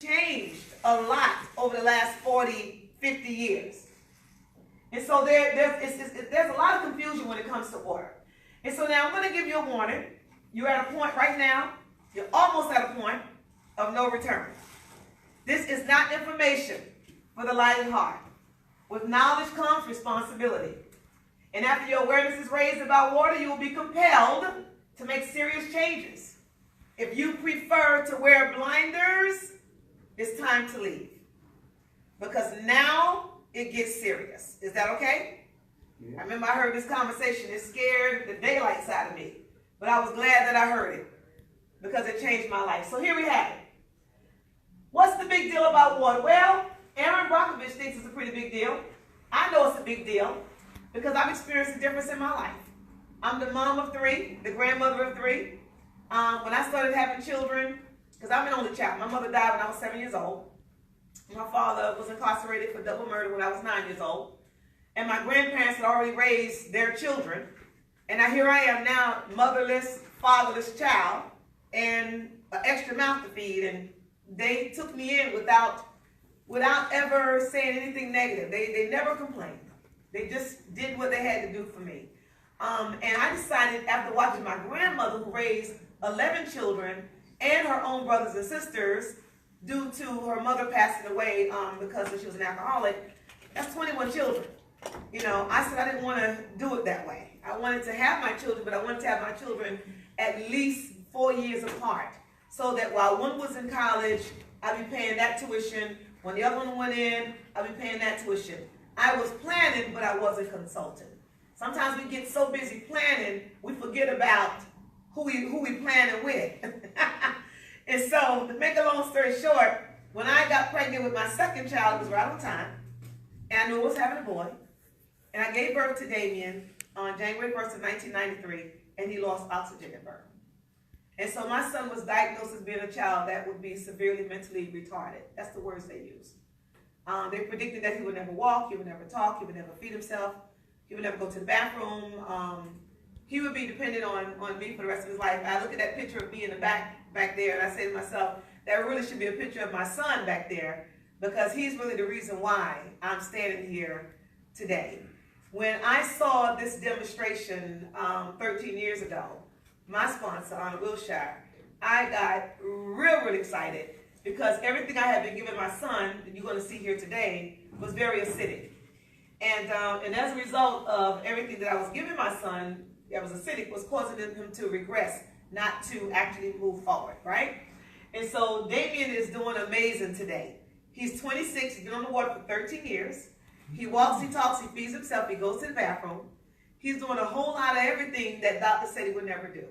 changed a lot over the last 40, 50 years. And so there's a lot of confusion when it comes to water. And so now I'm going to give you a warning. You're at a point right now, you're almost at a point of no return. This is not information for the light and heart. With knowledge comes responsibility. And after your awareness is raised about water, you will be compelled to make serious changes. If you prefer to wear blinders, it's time to leave. Because now it gets serious. Is that okay? Yeah. I remember I heard this conversation. It scared the daylights out of me. But I was glad that I heard it because it changed my life. So here we have it. What's the big deal about water? Well, Aaron Brockovich thinks it's a pretty big deal. I know it's a big deal because I've experienced a difference in my life. I'm the mom of 3, the grandmother of 3. When I started having children, because I'm an only child, my mother died when I was 7 years old. My father was incarcerated for double murder when I was 9 years old. And my grandparents had already raised their children. And now here I am now, motherless, fatherless child, and an extra mouth to feed. And they took me in without ever saying anything negative. They never complained. They just did what they had to do for me. And I decided after watching my grandmother, who raised 11 children and her own brothers and sisters, due to her mother passing away because she was an alcoholic, that's 21 children. You know, I said I didn't want to do it that way. I wanted to have my children, but I wanted to have my children at least 4 years apart, so that while one was in college, I'd be paying that tuition. When the other one went in, I'd be paying that tuition. I was planning, but I wasn't consulting. Sometimes we get so busy planning, we forget about who we planning with. And so, to make a long story short, when I got pregnant with my second child, it was right on time, and I knew I was having a boy, and I gave birth to Damien on January 1st of 1993, and he lost oxygen at birth. And so my son was diagnosed as being a child that would be severely mentally retarded. That's the words they used. They predicted that he would never walk, he would never talk, he would never feed himself, he would never go to the bathroom. He would be dependent on me for the rest of his life. I look at that picture of me in the back there, and I say to myself, that really should be a picture of my son back there, because he's really the reason why I'm standing here today. When I saw this demonstration 13 years ago, my sponsor, Anna Wilshire, I got real excited because everything I had been giving my son, that you're going to see here today, was very acidic. And as a result of everything that I was giving my son that was acidic was causing him to regress, not to actually move forward, right? And so Damien is doing amazing today. He's 26, he's been on the water for 13 years. He walks, he talks, he feeds himself, he goes to the bathroom. He's doing a whole lot of everything that doctor said he would never do.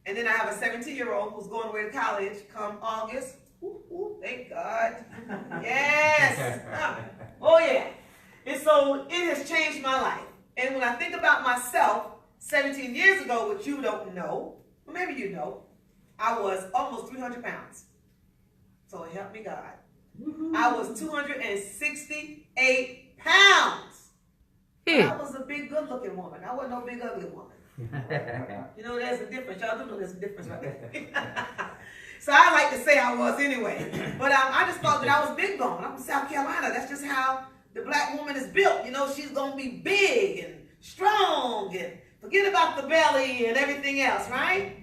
And then I have a 17-year-old who's going away to college come August. Ooh, thank God. Yes. Oh, yeah. And so it has changed my life. And when I think about myself 17 years ago, which you don't know, or maybe you know, I was almost 300 pounds. So help me God. I was 268 pounds. I was a big, good-looking woman. I wasn't no big, ugly woman. You know, there's a difference. Y'all do know there's a difference right there. So I like to say I was anyway. But I just thought that I was big bone. I'm from South Carolina. That's just how the black woman is built. You know, she's going to be big and strong and forget about the belly and everything else, right?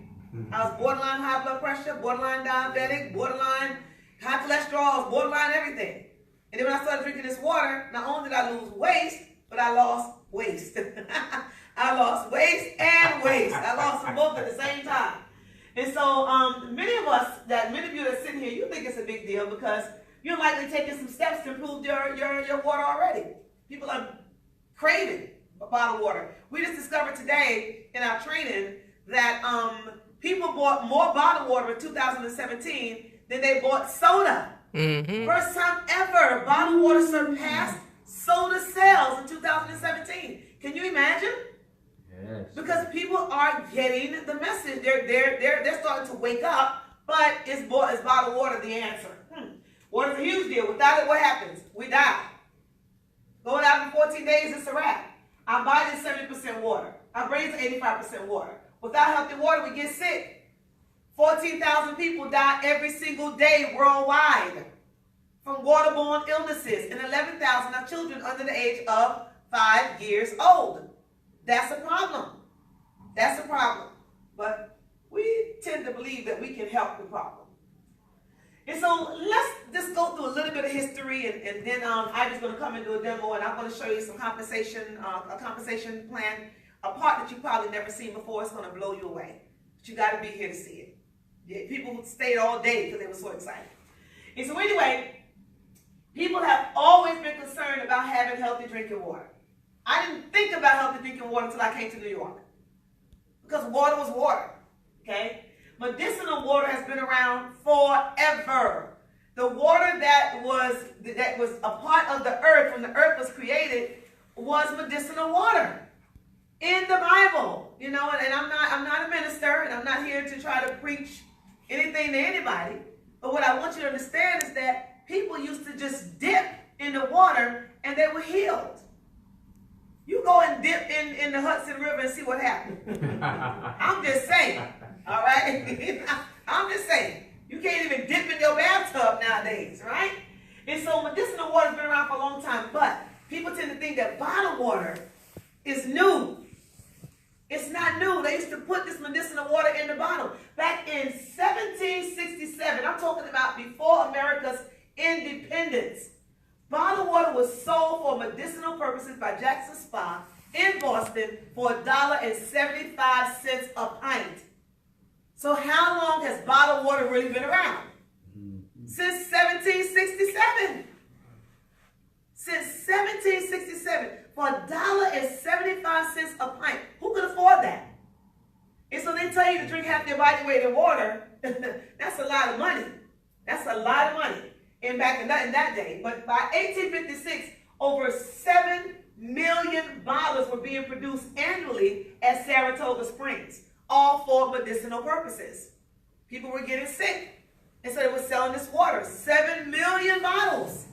I was borderline high blood pressure, borderline diabetic, borderline high cholesterol, borderline everything. And then when I started drinking this water, not only did I lose waist, but I lost waist. I lost waist and waist. I lost them both at the same time. And so many of you that are sitting here, you think it's a big deal because you're likely taking some steps to improve your water already. People are craving bottled water. We just discovered today in our training that people bought more bottled water in 2017 than they bought soda. First time ever, bottled water surpassed soda sales in 2017. Can you imagine? Yes. Because people are getting the message. They're starting to wake up, but is bottled water the answer? Water's a huge deal. Without it, what happens? We die. Going out in 14 days, it's a wrap. Our body is 70% water. Our brains are 85% water. Without healthy water, we get sick. 14,000 people die every single day worldwide. from waterborne illnesses, and 11,000 are children under the age of 5 years old. That's a problem. That's a problem. But we tend to believe that we can help the problem. And so let's just go through a little bit of history, and then Ivy's going to come and do a demo, and I'm going to show you some compensation, a compensation plan, a part that you probably never seen before. It's going to blow you away. But you got to be here to see it. Yeah, people stayed all day because they were so excited. And so anyway, people have always been concerned about having healthy drinking water. I didn't think about healthy drinking water until I came to New York, because water was water, okay? Medicinal water has been around forever. The water that was a part of the earth when the earth was created was medicinal water in the Bible, you know. And I'm not a minister, and I'm not here to try to preach anything to anybody. But what I want you to understand is that people used to just dip in the water and they were healed. You go and dip in the Hudson River and see what happens. I'm just saying, all right? I'm just saying. You can't even dip in your bathtub nowadays, right? And so medicinal water has been around for a long time, but people tend to think that bottled water is new. It's not new. They used to put this medicinal water in the bottle. Back in 1767, I'm talking about before America's independence, bottled water was sold for medicinal purposes by Jackson Spa in Boston for $1.75 a pint. So how long has bottled water really been around? Since 1767. Since 1767, for $1.75 a pint. Who could afford that? And so they tell you to drink half your body weight in water. That's a lot of money. That's a lot of money back in that day. But by 1856, over 7 million bottles were being produced annually at Saratoga Springs, all for medicinal purposes. People were getting sick, and so they were selling this water. 7 million bottles.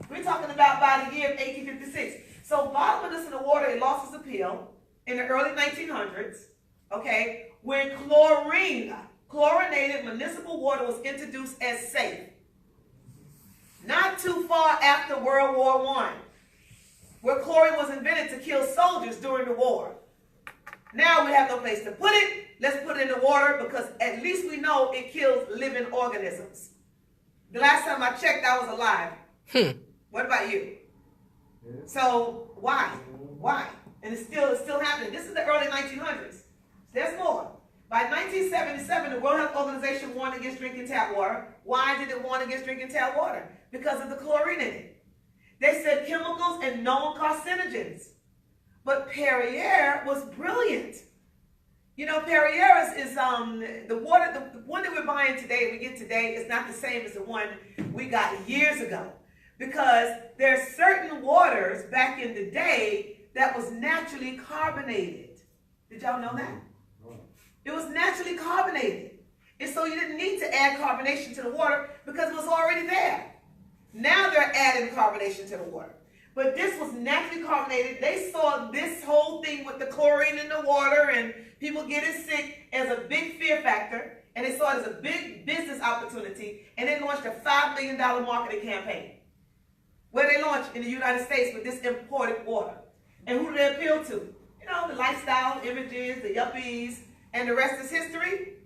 We're talking about by the year of 1856. So bottled medicinal water, it lost its appeal in the early 1900s, okay, when chlorinated municipal water was introduced as safe. Not too far after World War I, where chlorine was invented to kill soldiers during the war. Now we have no place to put it. Let's put it in the water, because at least we know it kills living organisms. The last time I checked, I was alive. What about you? So why? Why? And it's still happening. This is the early 1900s. There's more. By 1977, the World Health Organization warned against drinking tap water. Why did it warn against drinking tap water? Because of the chlorine in it. They said chemicals and known carcinogens. But Perrier was brilliant. You know, Perrier is the water, the one that we're buying today, we get today, is not the same as the one we got years ago. Because there's certain waters back in the day that was naturally carbonated. Did y'all know that? It was naturally carbonated. And so you didn't need to add carbonation to the water because it was already there. Now they're adding carbonation to the water. But this was naturally carbonated. They saw this whole thing with the chlorine in the water and people getting sick as a big fear factor. And they saw it as a big business opportunity. And they launched a $5 million marketing campaign, where they launched in the United States with this imported water. And who do they appeal to? You know, the lifestyle images, the yuppies, and the rest is history.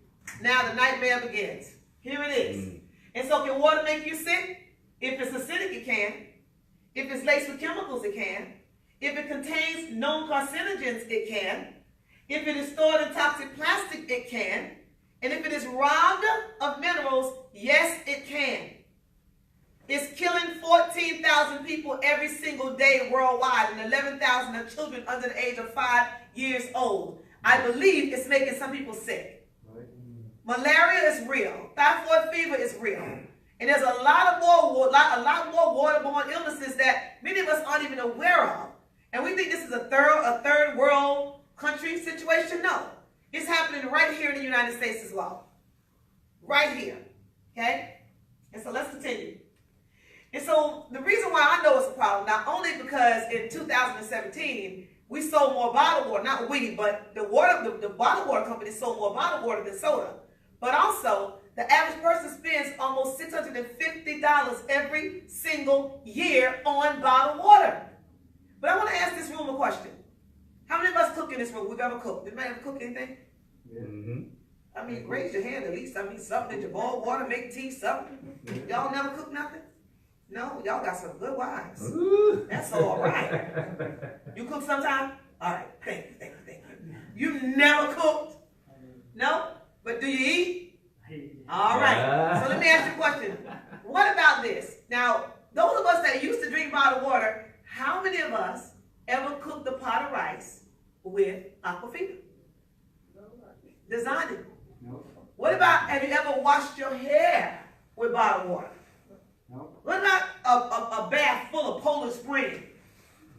Now the nightmare begins. Here it is. And so can water make you sick? If it's acidic, it can. If it's laced with chemicals, it can. If it contains known carcinogens, it can. If it is stored in toxic plastic, it can. And if it is robbed of minerals, yes, it can. It's killing 14,000 people every single day worldwide, and 11,000 are children under the age of 5 years old. I believe it's making some people sick. Malaria is real. Typhoid fever is real. And there's a lot more waterborne illnesses that many of us aren't even aware of. And we think this is a third world country situation. No. It's happening right here in the United States as well. Right here. Okay? And so let's continue. And so the reason why I know it's a problem, not only because in 2017, we sold more bottled water, not we, but the bottled water company sold more bottled water than soda. But also The average person spends almost $650 every single year on bottled water. But I want to ask this room a question. How many of us cook in this room? We've ever cooked? Anybody ever cook anything? Yeah. Mm-hmm. I mean, raise your hand at least. I mean, something that you boil water, make tea, something. Y'all never cook nothing? No, y'all got some good wives. Ooh. That's all right. You cook sometime? All right, thank you. You never cooked? No? But do you eat? All right. So let me ask you a question. What about this? Now, those of us that used to drink bottled water, how many of us ever cooked a pot of rice with aquafina? Designed it. Nope. What about, have you ever washed your hair with bottled water? Nope. What about a bath full of Polar Spring?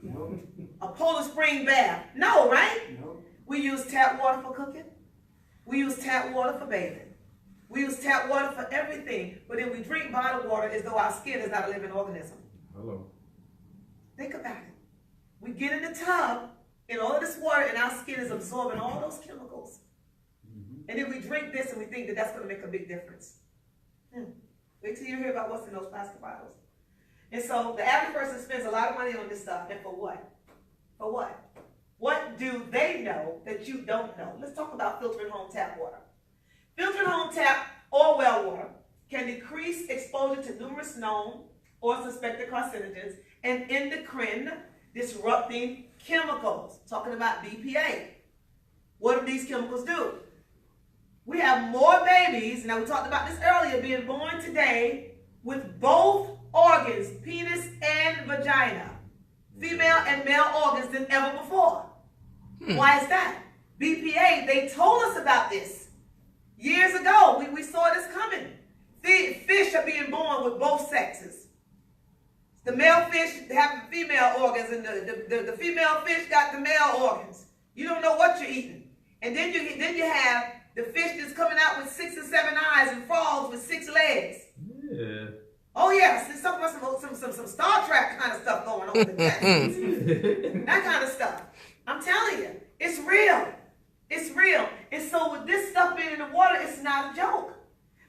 Nope. A Polar Spring bath? No, right? Nope. We use tap water for cooking. We use tap water for bathing. We use tap water for everything. But then we drink bottled water as though our skin is not a living organism. Hello. Think about it. We get in the tub, and all of this water, and our skin is absorbing all those chemicals. And then we drink this, and we think that that's going to make a big difference. Wait till you hear about what's in those plastic bottles. And so the average person spends a lot of money on this stuff, and for what? For what? What do they know that you don't know? Let's talk about filtered home tap water. Filtered home tap or well water can decrease exposure to numerous known or suspected carcinogens and endocrine disrupting chemicals. Talking about BPA. What do these chemicals do? We have more babies, now we talked about this earlier, being born today with both organs, penis and vagina, female and male organs than ever before. Why is that? BPA, they told us about this years ago. We saw this coming. Fish are being born with both sexes. The male fish have female organs, and the female fish got the male organs. You don't know what you're eating. And then you have the fish that's coming out with 6 and 7 eyes and frogs with 6 legs. Yeah. Oh yeah, some Star Trek kind of stuff going on with that. That kind of stuff. I'm telling you, it's real. It's real. And so with this stuff being in the water, it's not a joke.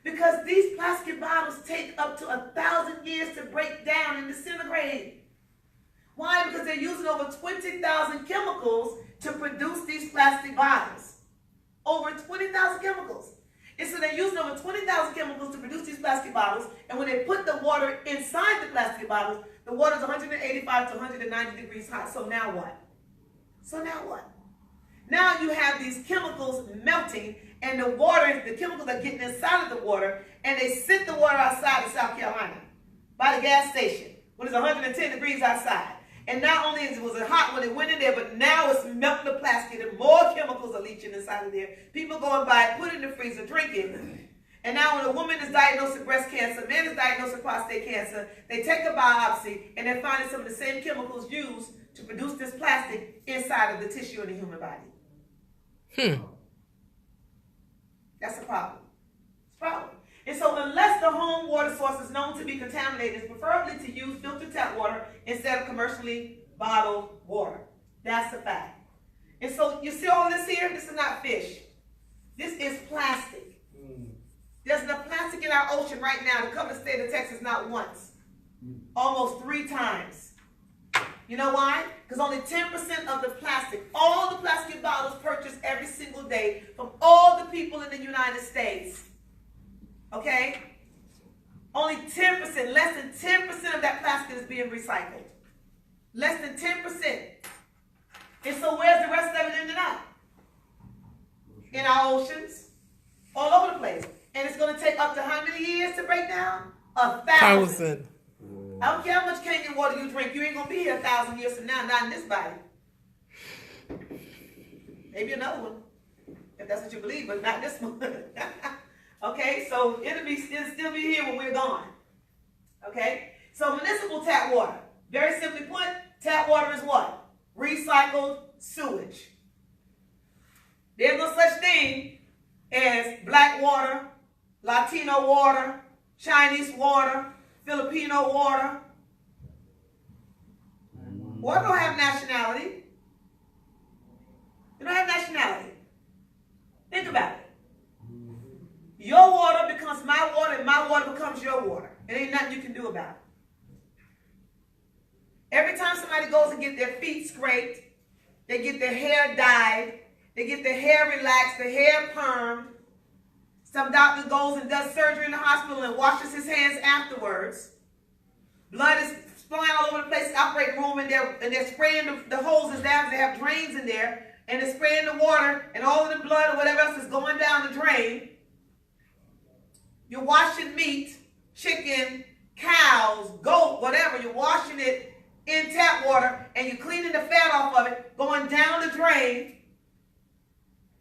Because these plastic bottles take up to 1,000 years to break down and disintegrate. Why? Because they're using over 20,000 chemicals to produce these plastic bottles. Over 20,000 chemicals. And so they're using over 20,000 chemicals to produce these plastic bottles. And when they put the water inside the plastic bottles, the water is 185 to 190 degrees hot. So now what? Now you have these chemicals melting, and the chemicals are getting inside of the water, and they sent the water outside of South Carolina by the gas station when it's 110 degrees outside. And not only was it hot when it went in there, but now it's melting the plastic, and more chemicals are leaching inside of there. People go and buy it, put it in the freezer, drink it. And now when a woman is diagnosed with breast cancer, a man is diagnosed with prostate cancer, they take a biopsy, and they're finding some of the same chemicals used to produce this plastic inside of the tissue in the human body. That's a problem. It's a problem. And so unless the home water source is known to be contaminated, it's preferably to use filtered tap water instead of commercially bottled water. That's a fact. And so you see all this here? This is not fish. This is plastic. There's enough plastic in our ocean right now to cover the state of Texas not once. Almost 3 times. You know why? Because only 10% of the plastic, all the plastic bottles purchased every single day from all the people in the United States, okay? Only 10%, less than 10% of that plastic is being recycled. Less than 10%. And so where's the rest of it ending up? In our oceans, all over the place. And it's going to take up to how many years to break down? 1,000. I don't care how much Kenyan water you drink, you ain't going to be here 1,000 years from now, not in this body. Maybe another one, if that's what you believe, but not this one. Okay, so it'll still be here when we're gone. Okay, so municipal tap water. Very simply put, tap water is what? Recycled sewage. There's no such thing as black water, Latino water, Chinese water, Filipino water. Water don't have nationality. It don't have nationality. Think about it. Your water becomes my water, and my water becomes your water. There ain't nothing you can do about it. Every time somebody goes and get their feet scraped, they get their hair dyed, they get their hair relaxed, their hair permed. Some doctor goes and does surgery in the hospital and washes his hands afterwards. Blood is flying all over the place, operating room, and they're spraying the hoses down. They have drains in there, and they're spraying the water, and all of the blood or whatever else is going down the drain. You're washing meat, chicken, cows, goat, whatever. You're washing it in tap water, and you're cleaning the fat off of it, going down the drain.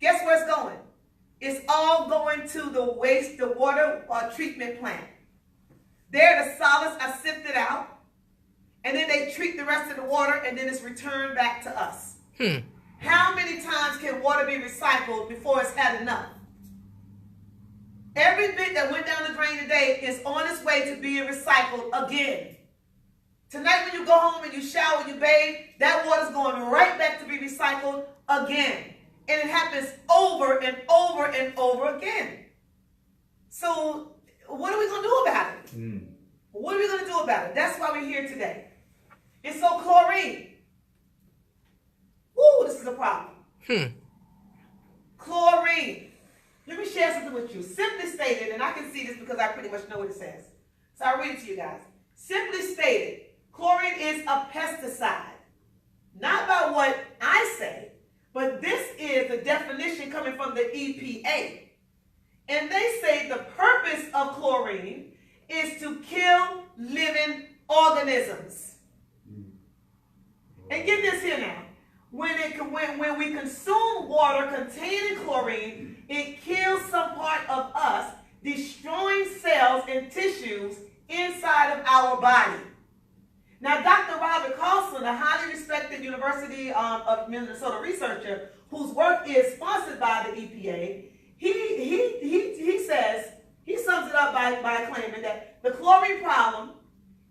Guess where it's going? It's all going to the water treatment plant. There, the solids are sifted out, and then they treat the rest of the water, and then it's returned back to us. How many times can water be recycled before it's had enough? Every bit that went down the drain today is on its way to being recycled again. Tonight when you go home and you shower, you bathe, that water's going right back to be recycled again. And it happens over and over and over again. So what are we going to do about it? What are we going to do about it? That's why we're here today. And so chlorine. Woo, this is a problem. Chlorine. Let me share something with you. Simply stated, and I can see this because I pretty much know what it says. So I'll read it to you guys. Simply stated, chlorine is a pesticide. Not by what I say, but this is the definition coming from the EPA. And they say the purpose of chlorine is to kill living organisms. And get this here now. When we consume water containing chlorine, it kills some part of us, destroying cells and tissues inside of our body. Now, Dr. Robert Carlson, a highly respected University of Minnesota researcher whose work is sponsored by the EPA, he says, he sums it up by claiming that the chlorine problem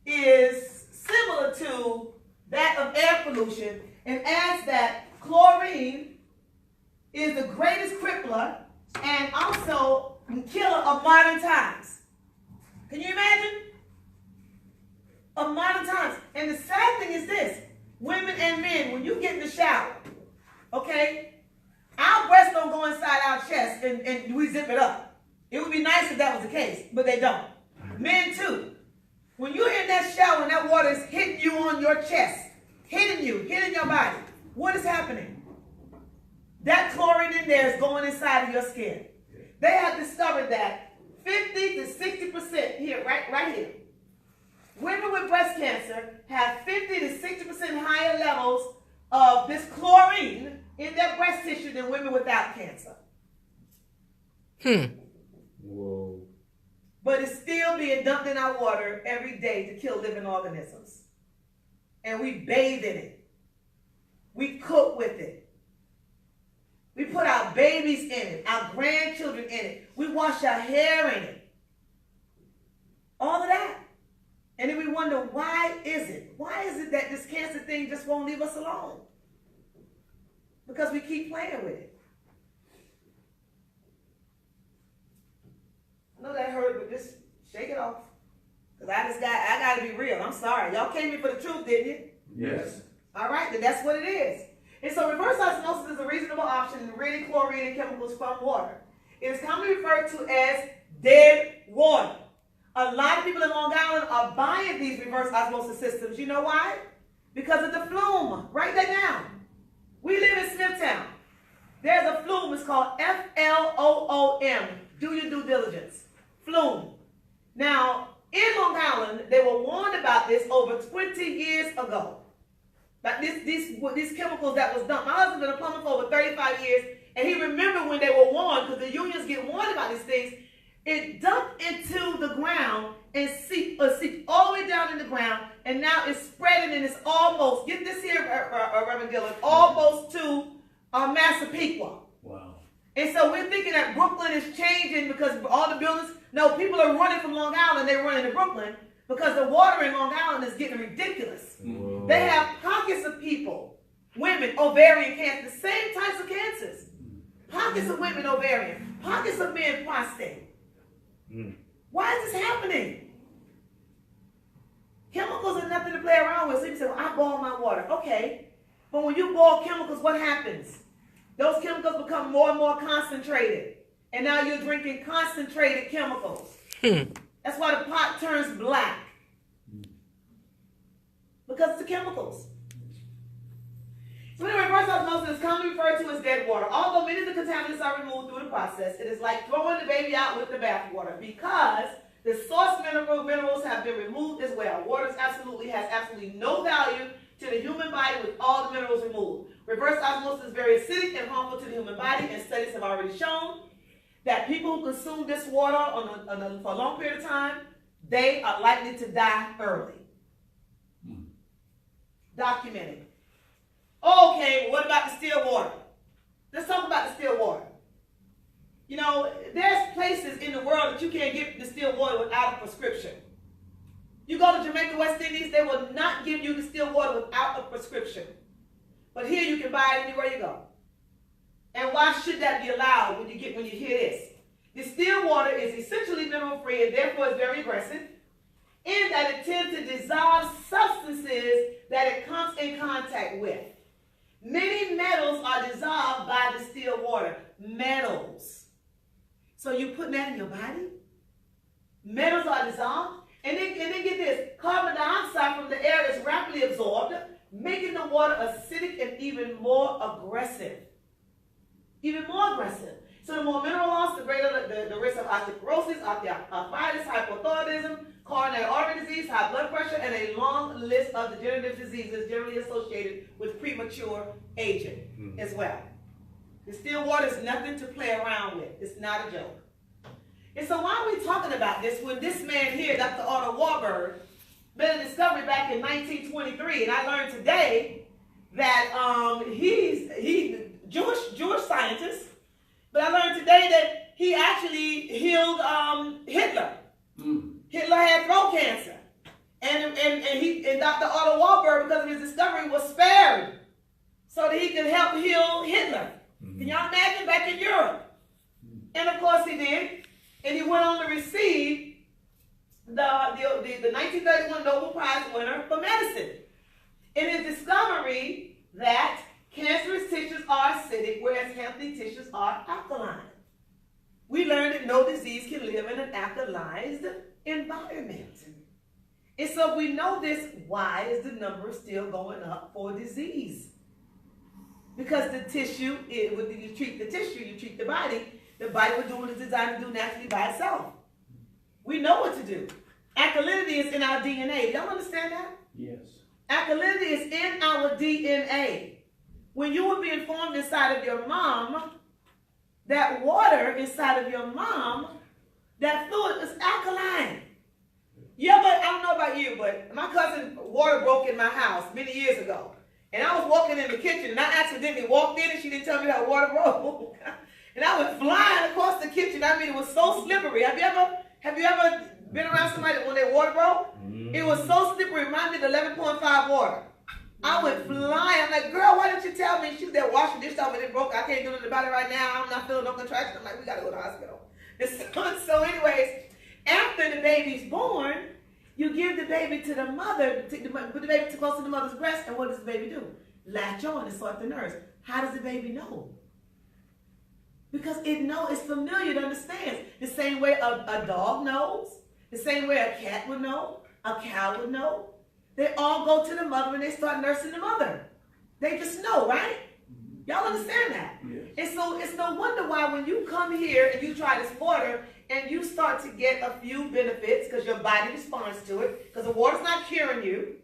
is similar to that of air pollution, and adds that chlorine is the greatest crippler and also killer of modern times. Can you imagine? Of modern times. And the sad thing is this, women and men, when you get in the shower, okay, our breasts don't go inside our chest and we zip it up. It would be nice if that was the case, but they don't. Men too. When you're in that shower and that water is hitting you on your chest, hitting your body, what is happening? That chlorine in there is going inside of your skin. They have discovered that 50 to 60% here, right here. Women with breast cancer have 50 to 60% higher levels of this chlorine in their breast tissue than women without cancer. Whoa. But it's still being dumped in our water every day to kill living organisms. And we bathe in it. We cook with it. We put our babies in it, our grandchildren in it. We wash our hair in it. All of that. And then we wonder, why is it? Why is it that this cancer thing just won't leave us alone? Because we keep playing with it. I know that hurt, but just shake it off. Because I got to be real. I'm sorry. Y'all came here for the truth, didn't you? Yes. All right, then that's what it is. And so reverse osmosis is a reasonable option in ridding chlorine and chemicals from water. It is commonly referred to as dead water. A lot of people in Long Island are buying these reverse osmosis systems. You know why? Because of the flume. Write that down. We live in Smithtown. There's a flume. It's called F-L-O-O-M. Do your due diligence. Flume. Now, in Long Island, they were warned about this over 20 years ago. Like these chemicals that was dumped. My husband's been a plumber for over 35 years, and he remembered when they were warned, because the unions get warned about these things. It dumped into the ground and seeped all the way down in the ground, and now it's spreading, and it's almost, get this here, Reverend Dillon, almost to Massapequa. Wow. And so we're thinking that Brooklyn is changing because all the buildings, no, people are running from Long Island, they're running to Brooklyn because the water in Long Island is getting ridiculous. Whoa. They have pockets of people, women, ovarian cancer, the same types of cancers. Pockets of women, ovarian, pockets of men, prostate. Why is this happening? Chemicals are nothing to play around with. So you say, well, I boil my water. Okay. But when you boil chemicals, what happens? Those chemicals become more and more concentrated. And now you're drinking concentrated chemicals. That's why the pot turns black. Because it's the chemicals. So anyway, reverse osmosis is commonly referred to as dead water. Although many of the contaminants are removed through the process, it is like throwing the baby out with the bathwater because the source minerals have been removed as well. Water has absolutely no value to the human body with all the minerals removed. Reverse osmosis is very acidic and harmful to the human body, and studies have already shown that people who consume this water for a long period of time, they are likely to die early. Documented. Okay, well, what about the still water? Let's talk about the still water. You know, there's places in the world that you can't get distilled water without a prescription. You go to Jamaica, West Indies, they will not give you distilled water without a prescription. But here you can buy it anywhere you go. And why should that be allowed when you hear this? Distilled water is essentially mineral free and therefore is very aggressive in that it tends to dissolve substances that it comes in contact with. Many metals are dissolved by distilled water. Metals. So you're putting that in your body? Metals are dissolved. And then get this. Carbon dioxide from the air is rapidly absorbed, making the water acidic and even more aggressive. Even more aggressive. So the more mineral loss, the greater the risk of osteoporosis, osteoarthritis, hypothyroidism, coronary artery disease, high blood pressure, and a long list of degenerative diseases generally associated with premature aging as well. Distilled water is nothing to play around with. It's not a joke. And so why are we talking about this when this man here, Dr. Otto Warburg, made a discovery back in 1923, and I learned today that he's Jewish scientist, but I learned today that he actually healed Hitler. Hitler had throat cancer, and Dr. Otto Warburg, because of his discovery, was spared so that he could help heal Hitler. Can y'all imagine back in Europe? And of course he did. And he went on to receive the 1931 Nobel Prize winner for medicine. In his discovery that cancerous tissues are acidic, whereas healthy tissues are alkaline. We learned that no disease can live in an alkalized environment. And so if we know this, why is the number still going up for disease? Because the tissue, when you treat the tissue, you treat the body will do what it's designed to do naturally by itself. We know what to do. Alkalinity is in our DNA. Y'all understand that? Yes. Alkalinity is in our DNA. When you were being formed inside of your mom, that water inside of your mom, that fluid is alkaline. I don't know about you, but my cousin, water broke in my house many years ago. And I was walking in the kitchen, and I accidentally walked in, and she didn't tell me that water broke. And I went flying across the kitchen. I mean, it was so slippery. Have you ever been around somebody when their water broke? It was so slippery. It reminded me of the 11.5 water. I went flying. I'm like, girl, why didn't you tell me? She was there washing dish off and it broke. I can't do nothing about it right now. I'm not feeling no contraction. I'm like, we got to go to the hospital. And so anyways, after the baby's born, you give the baby to the mother, put the baby too close to the mother's breast, and what does the baby do? Latch on and start the nerves. How does the baby know? Because it's familiar, it understands. The same way a dog knows, the same way a cat would know, a cow would know. They all go to the mother and they start nursing the mother. They just know, right? Y'all understand that? Yes. And so it's no wonder why when you come here and you try this water and you start to get a few benefits because your body responds to it, because the water's not curing you.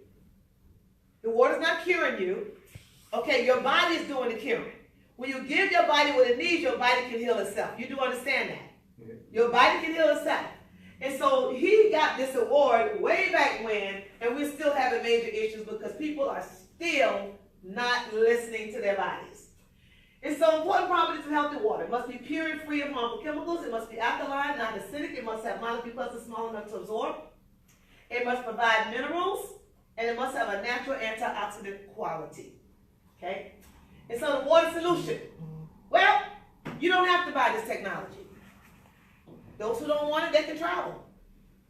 The water's not curing you. Okay, your body is doing the curing. When you give your body what it needs, your body can heal itself. You do understand that? Yeah. Your body can heal itself. And so he got this award way back when, and we're still having major issues because people are still not listening to their bodies. And so important properties of healthy water. It must be pure and free of harmful chemicals. It must be alkaline, not acidic. It must have molecule clusters small enough to absorb. It must provide minerals, and it must have a natural antioxidant quality. Okay? And so the water solution. Well, you don't have to buy this technology. Those who don't want it, they can travel.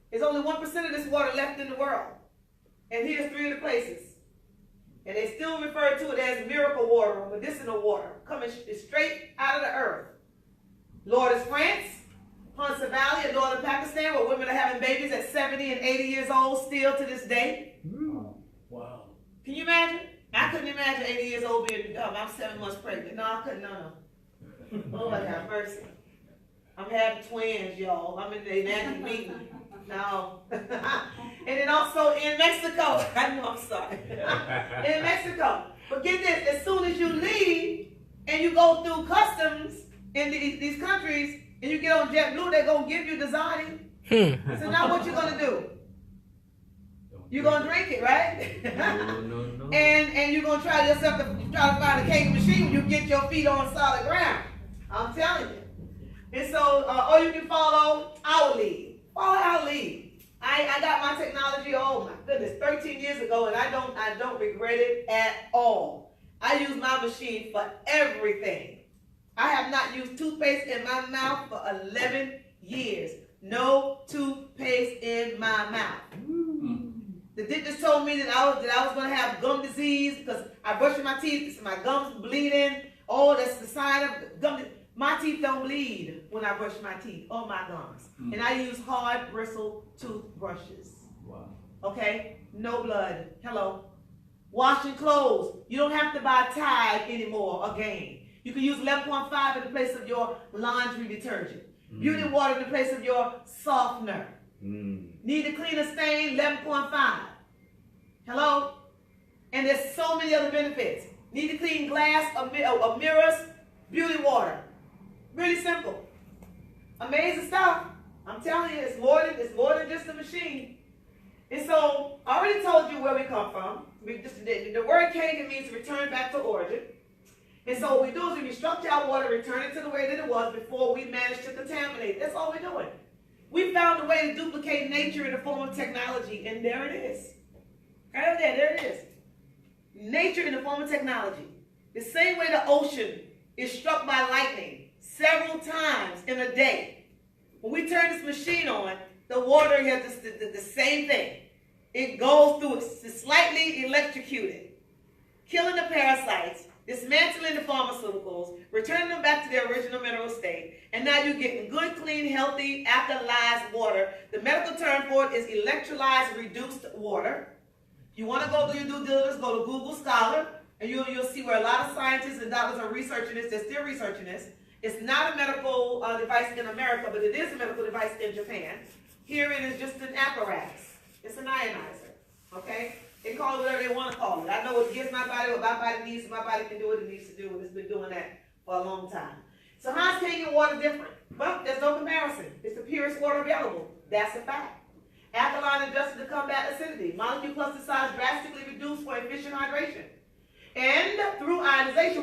There's only 1% of this water left in the world. And here's 3 of the places. And they still refer to it as miracle water or medicinal water, coming straight out of the earth. Lourdes, France, Hunza Valley in northern Pakistan, where women are having babies at 70 and 80 years old still to this day. Wow. Can you imagine? I couldn't imagine 80 years old being, I'm 7 months pregnant. No, I couldn't, no. Lord have mercy. I'm having twins, y'all. I'm in the anatomy meeting. No. And then also in Mexico. I know, I'm sorry. In Mexico. But get this, as soon as you leave and you go through customs in these countries and you get on JetBlue, they're going to give you designing. So now what you going to do? You're going to drink it, right? No. And you're going to try to find a cake machine when you get your feet on solid ground. I'm telling you. And so, or you can follow our lead. Follow our lead. I got my technology, oh my goodness, 13 years ago, and I don't regret it at all. I use my machine for everything. I have not used toothpaste in my mouth for 11 years. No toothpaste in my mouth. The dentist told me that I was going to have gum disease because I brushed my teeth, my gums bleeding. Oh, that's the sign of gum disease. My teeth don't bleed when I brush my teeth or my gums. And I use hard bristle toothbrushes. Wow. Okay? No blood. Hello. Washing clothes. You don't have to buy Tide anymore again. You can use 11.5 in the place of your laundry detergent. Beauty water in the place of your softener. Need to clean a stain, 11.5. Hello? And there's so many other benefits. Need to clean glass or mirrors, beauty water. Really simple. Amazing stuff. I'm telling you, it's more than just a machine. And so, I already told you where we come from. The word Canaan means return back to origin. And so what we do is we restructure our water, return it to the way that it was before we managed to contaminate it. That's all we're doing. We found a way to duplicate nature in the form of technology, and there it is. Right there it is. Nature in the form of technology. The same way the ocean is struck by lightning several times in a day. When we turn this machine on, the water has the same thing. It goes through it, it's slightly electrocuted, killing the parasites, dismantling the pharmaceuticals, returning them back to their original mineral state, and now you're getting good, clean, healthy, alkalized water. The medical term for it is electrolyzed reduced water. If you want to go do your due diligence, go to Google Scholar, and you'll see where a lot of scientists and doctors are researching this. They're still researching this. It's not a medical device in America, but it is a medical device in Japan. Here it is just an apparatus. It's an ionizer, okay? They call it whatever they want to call it. I know it gives my body what my body needs, my body can do what it needs to do, and it's been doing that for a long time. So how is Kenyan water different? Well, there's no comparison. It's the purest water available. That's a fact. Alkaline adjusted to combat acidity. Molecule cluster size drastically reduced for efficient hydration. And through ionization,